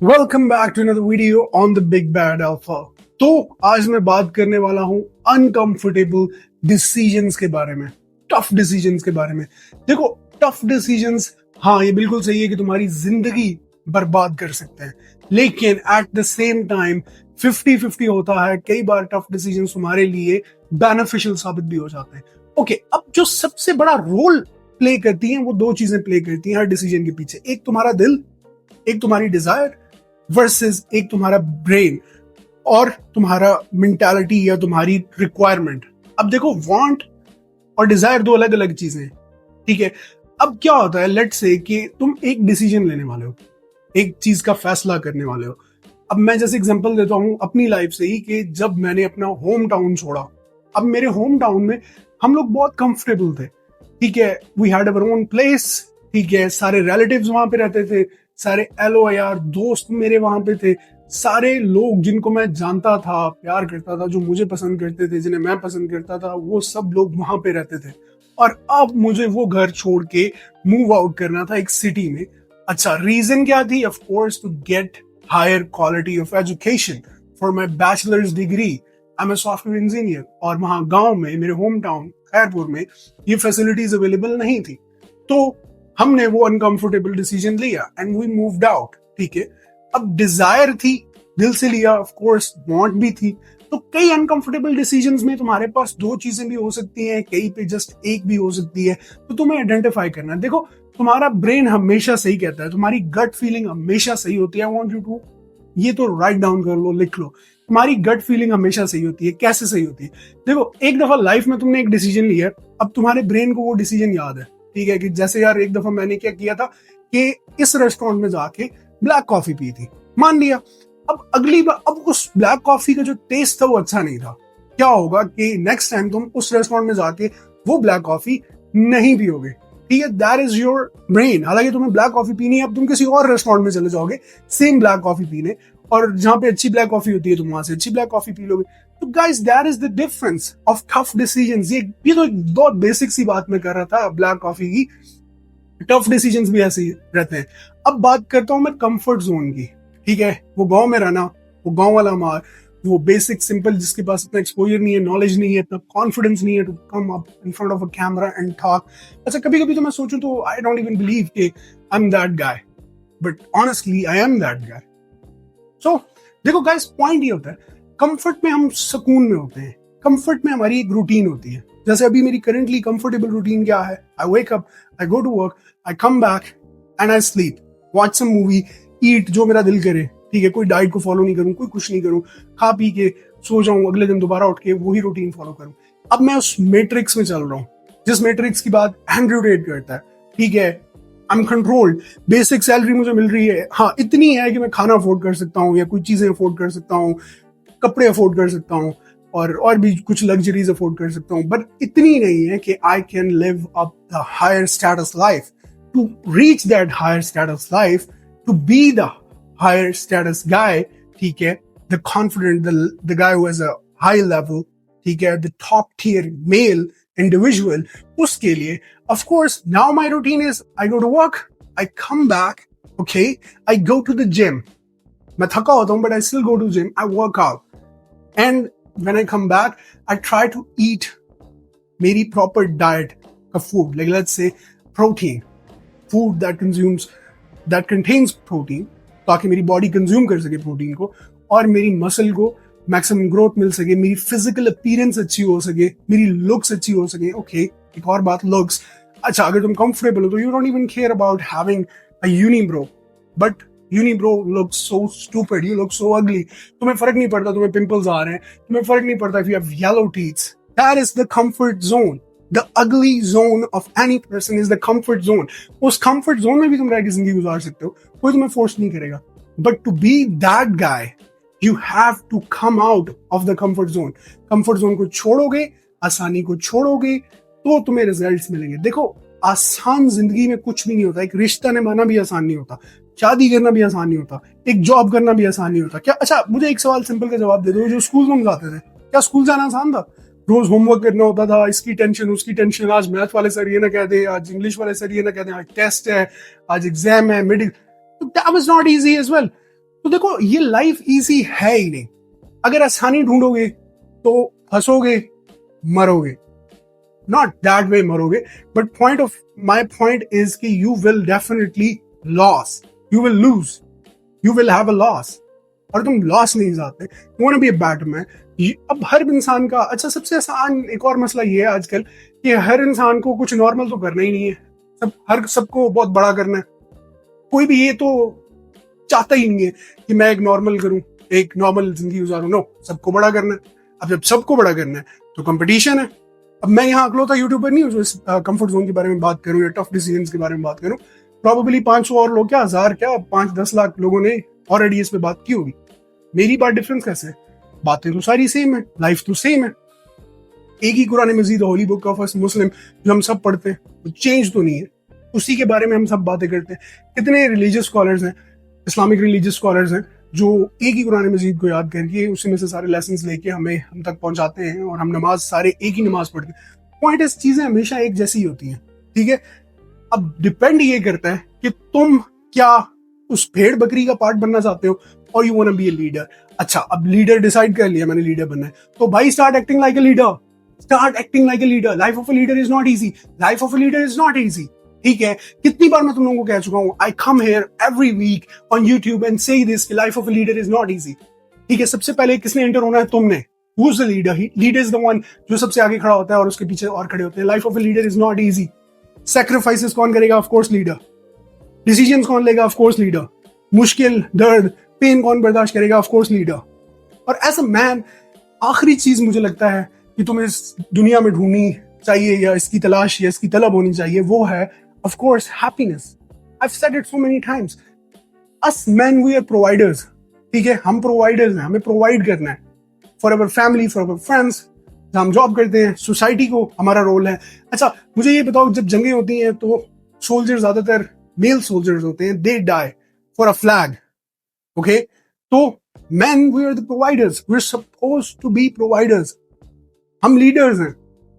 Welcome back to another video on the big bad alpha. तो आज मैं बात करने वाला हूं अनकंफर्टेबल डिसीजंस के बारे में, टफ डिसीजंस के बारे में। देखो, टफ डिसीजंस, हाँ ये बिल्कुल सही है कि तुम्हारी जिंदगी बर्बाद कर सकते हैं, लेकिन एट द सेम टाइम 50-50 होता है। कई बार टफ डिसीजंस तुम्हारे लिए बेनिफिशियल साबित भी हो जाते हैं। ओके, अब जो सबसे बड़ा रोल प्ले करती हैं वो दो चीजें प्ले करती हैं हर डिसीजन के पीछे। एक तुम्हारा दिल, एक तुम्हारी डिजायर वर्सेस एक तुम्हारा ब्रेन और तुम्हारा मेंटालिटी या तुम्हारी रिक्वायरमेंट। अब देखो, वांट और डिजायर दो अलग अलग चीजें हैं, ठीक है। अब क्या होता है, लेट्स से कि तुम एक डिसीजन लेने वाले हो, एक चीज का फैसला करने वाले हो। अब मैं जैसे एग्जांपल देता हूं अपनी लाइफ से ही कि जब मैंने अपना होम टाउन छोड़ा। अब मेरे होम टाउन में हम लोग बहुत कंफर्टेबल थे, ठीक है। We had our own place, ठीक है। सारे रिलेटिव्स वहां पे रहते थे, सारे एलो यार दोस्त मेरे वहां पे थे, सारे लोग जिनको मैं जानता था, प्यार करता था, जो मुझे पसंद करते थे, जिन्हें मैं पसंद करता था, वो सब लोग वहां पे रहते थे। और अब मुझे वो घर छोड़ के मूव आउट करना था एक सिटी में। अच्छा, रीजन क्या थी? Of course to get higher quality of education for my bachelors degree. I am a software engineer. और वहां गांव में, मेरे होम टाउन खैरपुर में, ये फैसिलिटीज अवेलेबल नहीं थी। तो हमने वो अनकंफर्टेबल डिसीजन लिया एंड वी मूव्ड आउट, ठीक है। अब डिजायर थी, दिल से लिया, ऑफ कोर्स वांट भी थी। तो कई अनकंफर्टेबल डिसीजंस में तुम्हारे पास दो चीजें भी हो सकती हैं, कई पे जस्ट एक भी हो सकती है। तो तुम्हें आइडेंटिफाई करना है। देखो, तुम्हारा ब्रेन हमेशा सही कहता है, तुम्हारी गट फीलिंग हमेशा सही होती है। आई वांट यू टू ये तो राइट डाउन कर लो, लिख लो। तुम्हारी गट फीलिंग हमेशा सही होती है। कैसे सही होती है? देखो, एक दफा लाइफ में तुमने एक डिसीजन लिया, अब तुम्हारे ब्रेन को वो डिसीजन याद है, ठीक है। कि जैसे यार, एक दफा मैंने क्या किया था कि इस रेस्टोरेंट में जाके ब्लैक कॉफी पी थी, मान लिया। अब अगली बार, अब उस ब्लैक कॉफी का जो टेस्ट था वो अच्छा नहीं था। क्या होगा कि नेक्स्ट टाइम तुम उस रेस्टोरेंट में जाके वो ब्लैक कॉफी नहीं पियोगे, ठीक है। That is your brain. हालांकि तुम्हें ब्लैक कॉफी पीनी है, अब तुम किसी और रेस्टोरेंट में चले जाओगे सेम ब्लैक कॉफी पीने, और जहां पे अच्छी ब्लैक कॉफी होती है तुम वहां से अच्छी ब्लैक कॉफी पी लोगे। तो guys, that is the difference of tough decisions. ये तो एक बहुत बेसिक सी बात मैं कर रहा था ब्लैक कॉफी की। टफ डिसीजंस भी ऐसे ही रहते हैं। अब बात करता हूं मैं कंफर्ट जोन की, ठीक है। वो गांव में रहना, वो गांव वाला मार, वो बेसिक सिंपल, जिसके पास इतना एक्सपोजर नहीं है, नॉलेज नहीं है, इतना कॉन्फिडेंस नहीं है to come up in front of a camera and talk. अच्छा, कभी कभी तो मैं सोचूं तो आई डोंट इवन बिलीव कि I am that guy, but honestly I am that guy. So देखो गाइस, पॉइंट ये होता है, कंफर्ट में हम सुकून में होते हैं। कंफर्ट में हमारी एक रूटीन होती है। जैसे अभी मेरी करंटली कंफर्टेबल रूटीन क्या है? I wake up, I go to work, I come back and I sleep, watch some movie, eat जो मेरा दिल करे, ठीक है। कोई डाइट को फॉलो नहीं करूं, कोई कुछ नहीं करूं, खा पी के सो जाऊं, अगले दिन दोबारा उठ के वही रूटीन फॉलो करूं। अब मैं उस मैट्रिक्स में चल रहा हूं, जिस मैट्रिक्स की बात एंड्रयू टेट करता है, ठीक है। I am controlled, basic salary मुझे मिल रही है, हाँ इतनी है कि मैं खाना अफोर्ड कर सकता हूँ या कुछ चीजें अफोर्ड कर सकता हूँ, कपड़े अफोर्ड कर सकता हूँ, और भी कुछ लग्जरीज अफोर्ड कर सकता हूँ, बट इतनी नहीं है कि I can live up the higher status life. To reach that higher status life, to be the higher status guy, ठीक है, the confident, the guy who has a high level, ठीक है, the top tier male individual, उसके लिए of course now my routine is I go to work, I come back, okay, I go to the gym. मैं थका होता हूँ but I still go to gym, I work out, and when I come back I try to eat मेरी proper diet का food, like let's say protein, food that contains protein, ताकि मेरी body consume कर सके protein को, और मेरी muscle को मैक्सिमम ग्रोथ मिल सके, मेरी फिजिकल अपीयरेंस अच्छी हो सके, मेरी लुक्स अच्छी हो सके। ओके, एक और बात, लुक्स। अच्छा, अगर तुम कंफर्टेबल हो तो you don't even care about having a unibrow, but unibrow looks so stupid, you look so ugly. तुम्हें फर्क नहीं पड़ता तुम्हें पिंपल्स आ रहे हैं, तुम्हें फर्क नहीं पड़ता if you have yellow teeth. That is the comfort zone. The ugly zone of any person is the comfort zone. उस comfort zone में भी तुम रह के जिंदगी गुजार सकते हो, कोई तुम्हें फोर्स नहीं करेगा। But to be that guy, you have to come out of the comfort zone. Comfort zone को छोड़ोगे, आसानी को छोड़ोगे, तो तुम्हें रिजल्ट्स मिलेंगे। देखो, आसान जिंदगी में कुछ भी नहीं होता। एक रिश्ता निभाना भी आसान नहीं होता, शादी करना भी आसान नहीं होता, एक जॉब करना भी आसान नहीं होता। क्या? अच्छा, मुझे एक सवाल सिंपल का जवाब दे दो, जो स्कूल में हम जाते थे, क्या स्कूल जाना आसान था? रोज होमवर्क करना होता था, इसकी टेंशन उसकी टेंशन, आज मैथ वाले सर ये ना कह दे, आज इंग्लिश वाले सर ये ना कह दे, आज टेस्ट है, आज एग्जाम है, mid, that was not easy as well. तो देखो ये लाइफ इजी है ही नहीं। अगर आसानी ढूंढोगे तो फंसोगे, मरोगे। नॉट दैट वे मरोगे, बट माई पॉइंट इज कि you will definitely loss, you will lose, you will have a loss. और तुम लॉस नहीं चाहते, you want to be a Batman. अब हर इंसान का, अच्छा सबसे आसान एक और मसला ये है आजकल कि हर इंसान को कुछ नॉर्मल तो करना ही नहीं है, सबको बहुत बड़ा करना है। कोई भी ये तो चाहता ही नहीं है कि मैं एक नॉर्मल करूं, एक नॉर्मल जिंदगी गुजारूं। नो, सबको बड़ा करना है। अब जब सबको बड़ा करना है तो कंपटीशन है। अब मैं यहाँ अकलौता यूट्यूबर नहीं हूँ जो इस कंफर्ट जोन के बारे में बात करूँ या टफ डिसीजंस के बारे में बात करूँ। प्रॉबेबली 500 और लोग, क्या 1000, क्या 5-10 लाख लोगों ने ऑलरेडी इस पे बात की होगी। मेरी बात डिफरेंस कैसे है? बातें तो सारी सेम है, लाइफ तो सेम है। एक ही कुरान मजीद, होली बुक ऑफ अस मुस्लिम, जो हम सब पढ़ते हैं, वो चेंज तो नहीं है। उसी के बारे में हम सब बातें करते हैं। कितने रिलीजियस स्कॉलर्स हैं, इस्लामिक रिलीजियस स्कॉलर्स हैं, जो एक ही कुरान मजीद को याद करके उसी में से सारे लेसन्स लेके हम तक पहुंचाते हैं, और हम नमाज सारे एक ही नमाज पढ़ते हैं। पॉइंट इस, चीजें हमेशा एक जैसी होती हैं, ठीक है। अब डिपेंड ये करता है कि तुम क्या उस भेड़ बकरी का पार्ट बनना चाहते हो, और you want to be a leader. अच्छा, अब लीडर डिसाइड कर लिया मैंने लीडर बनना है, तो भाई start acting like a leader, start acting like a leader. Life of a leader is not easy, life of a leader is not easy, ठीक है। कितनी बार मैं तुम लोगों को कह चुका हूं, I come here every week on YouTube and say this कि life of a leader is not easy, ठीक है। सबसे पहले किसने एंटर होना है? तुमने। Who is the leader? Leader is the one जो सबसे आगे खड़ा होता है और उसके पीछे और खड़े होते हैं। Life of a leader is not easy. Sacrifices कौन करेगा? Of course leader. डिसीजंस कौन लेगा? Of course leader. मुश्किल, दर्द, पेन कौन बर्दाश्त करेगा? Of course leader. और एज अ मैन, आखिरी चीज मुझे लगता है कि तुम्हें इस दुनिया में ढूंढनी चाहिए, या इसकी तलाश या इसकी तलब होनी चाहिए, वो है of course happiness. I've said it so many times. Us men, we are providers, ठीक है। हम प्रोवाइडर्स हैं, हमें प्रोवाइड करना है for our family, for our friends. हम जॉब करते हैं, सोसाइटी को हमारा रोल है। अच्छा मुझे ये बताओ, जब जंगें होती हैं तो सोल्जर, ज्यादातर मेल सोल्जर्स होते हैं, they die for a flag, okay. तो men, we are the providers, we're supposed to be providers. हम लीडर्स हैं,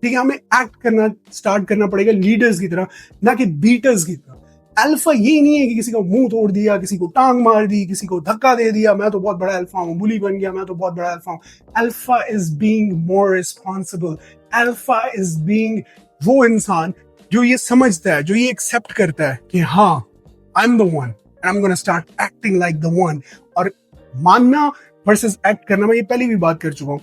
ठीक है। हमें एक्ट करना स्टार्ट करना पड़ेगा लीडर्स की तरह, ना कि बीटर्स की तरह। अल्फा ये नहीं है कि किसी का मुंह तोड़ दिया, किसी को टांग मार दी, किसी को धक्का दे दिया, मैं तो बहुत बड़ा अल्फा हूँ, बुली बन गया, मैं तो बहुत बड़ा अल्फा हूँ। Alpha is being more responsible. Alpha is being वो इंसान जो ये समझता है, जो ये एक्सेप्ट करता है कि हाँ, आई am the one and I am gonna start acting like the one. और मानना वर्सेस एक्ट करना, मैं ये पहले भी बात कर चुका हूँ।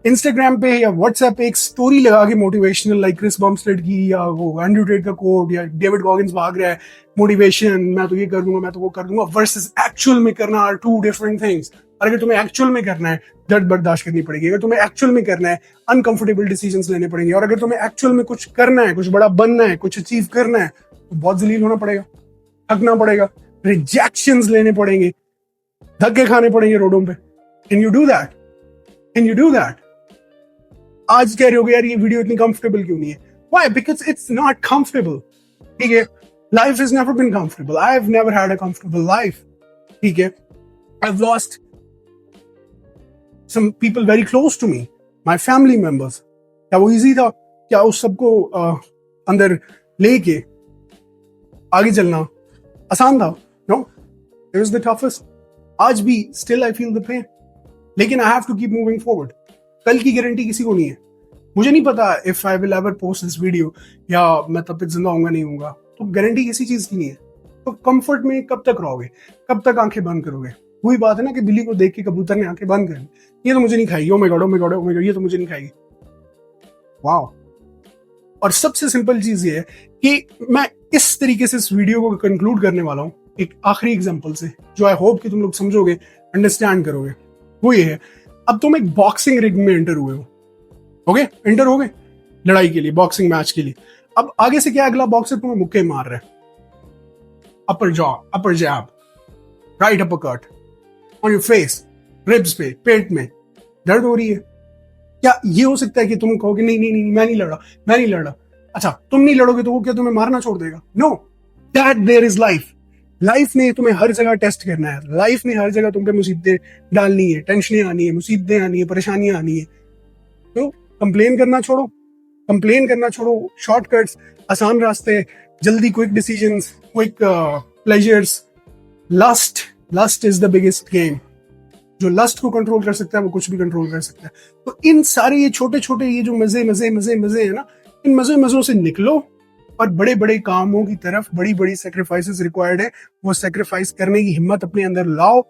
इंस्टाग्राम पे या व्हाट्सएप पे एक स्टोरी लगा के मोटिवेशनल, लाइक क्रिस बम्स्टेड की, या वो एंड्रयू टेट का कोट, या डेविड गॉगिन्स भाग रहा है मोटिवेशन, मैं तो ये कर दूंगा, मैं तो वो कर दूंगा, वर्सेस एक्चुअल में करना, आर टू डिफरेंट थिंग्स। और अगर तुम्हें एक्चुअल में करना है, दर्द बर्दाश्त करनी पड़ेगी। अगर तुम्हें एक्चुअल में करना है, अनकंफर्टेबल डिसीजंस लेने पड़ेंगे। और अगर तुम्हें एक्चुअल में कुछ करना है, कुछ बड़ा बनना है, कुछ अचीव करना है, तो बहुत जलील होना पड़ेगा, थकना पड़ेगा, रिजेक्शंस लेने पड़ेंगे, धक्के खाने पड़ेंगे रोडों पे। Can you do that? Can you do that? आज कह रहे हो यार ये वीडियो इतनी कंफर्टेबल क्यों नहीं है? Why? Because it's not comfortable, ठीक है। Life has never been comfortable. I have never had a comfortable life, ठीक है। I have lost some people very close to me, my family members. क्या वो इजी था? क्या उस सबको अंदर लेके आगे चलना आसान था? No, it was the toughest. आज भी still I feel the pain, लेकिन I have to keep moving forward. कल की गारंटी किसी को नहीं है। मुझे नहीं पता if I will ever post this video, या मैं तब तक जिंदा होऊंगा नहीं होऊंगा, तो गारंटी किसी चीज की नहीं है। तो कंफर्ट में कब तक रहोगे? कब तक आंखें बंद करोगे? वही बात है ना कि बिल्ली को देख के कबूतर ने आंखें बंद कर ली, ये तो मुझे नहीं खाएगी, oh my God, oh my God, oh my God, ये तो मुझे नहीं खाएगी। वाओ। और सबसे सिंपल चीज ये है कि मैं इस तरीके से इस वीडियो को कंक्लूड करने वाला हूँ, एक आखिरी एग्जांपल से, जो आई होप कि तुम लोग समझोगे, अंडरस्टैंड करोगे। वो ये है, अब तुम एक बॉक्सिंग रिंग में एंटर हुए हो, ओके, एंटर हो गए लड़ाई के लिए, बॉक्सिंग मैच के लिए। अब आगे से क्या, अगला बॉक्सर तुम्हें मुक्के मार रहा है, upper jaw, upper jab, right upper cut on your face, ribs पे, पेट में दर्द हो रही है। क्या ये हो सकता है कि तुम कहोगे नहीं नहीं नहीं, मैं नहीं लड़ रहा, मैं नहीं लड़ रहा? अच्छा, तुम नहीं लड़ोगे तो वो क्या तुम्हें मारना छोड़ देगा? No, that there is life. Life ने तुम्हें हर जगह टेस्ट करना है। लाइफ ने हर जगह तुम पे मुसीबतें डालनी है, टेंशनें आनी है, मुसीबतें आनी है, परेशानियां आनी है। तो कंप्लेन करना छोड़ो, कंप्लेन करना छोड़ो। शॉर्टकट्स, आसान रास्ते, जल्दी quick decisions, quick pleasures, lust, lust is the biggest game. जो लस्ट को कंट्रोल कर सकता है वो कुछ भी कंट्रोल कर सकता है। तो इन सारे ये छोटे छोटे ये जो मजे मजे मजे मजे है ना, इन मजे मजों से निकलो और बड़े बड़े कामों की तरफ, बड़ी बड़ी सेक्रीफाइसेस रिक्वायर्ड है, वो सेक्रीफाइस करने की हिम्मत अपने अंदर लाओ,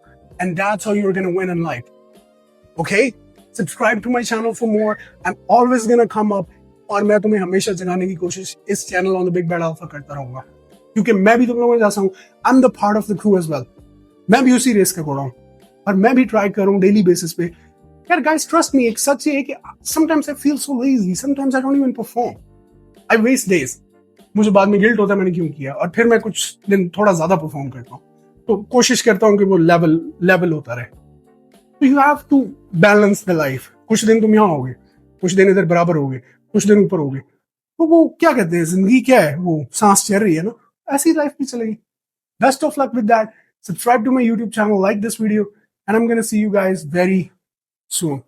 and that's how you are gonna win in life. Okay, subscribe to my channel for more, I am always gonna come up, और मैं तुम्हें हमेशा जगाने की कोशिश इस channel on the big bad alpha करता रहूंगा, क्योंकि मैं भी तुम लोगों में जैसा हूं, I am the part of the crew as well. मैं भी उसी रेस का घोड़ा हूं और मैं भी ट्राई कर रहा हूं डेली बेसिस पे। यार गाइस, ट्रस्ट मी, एक सच ये है कि sometimes I feel so lazy, sometimes I don't even perform, I waste days. मुझे बाद में गिल्ट होता है मैंने क्यों किया, और फिर मैं कुछ दिन थोड़ा ज्यादा परफॉर्म करता हूँ, तो कोशिश करता हूँ कि वो लेवल होता रहे। तो you have to balance the life. कुछ दिन तुम यहाँ होगे, कुछ दिन इधर बराबर होगे, कुछ दिन ऊपर होगे, तो वो क्या कहते हैं, जिंदगी क्या है, वो सांस चल रही है ना, ऐसी लाइफ भी चलेगी। Best of luck with that. Subscribe to my YouTube channel, like this video, and I'm gonna see you guys very soon.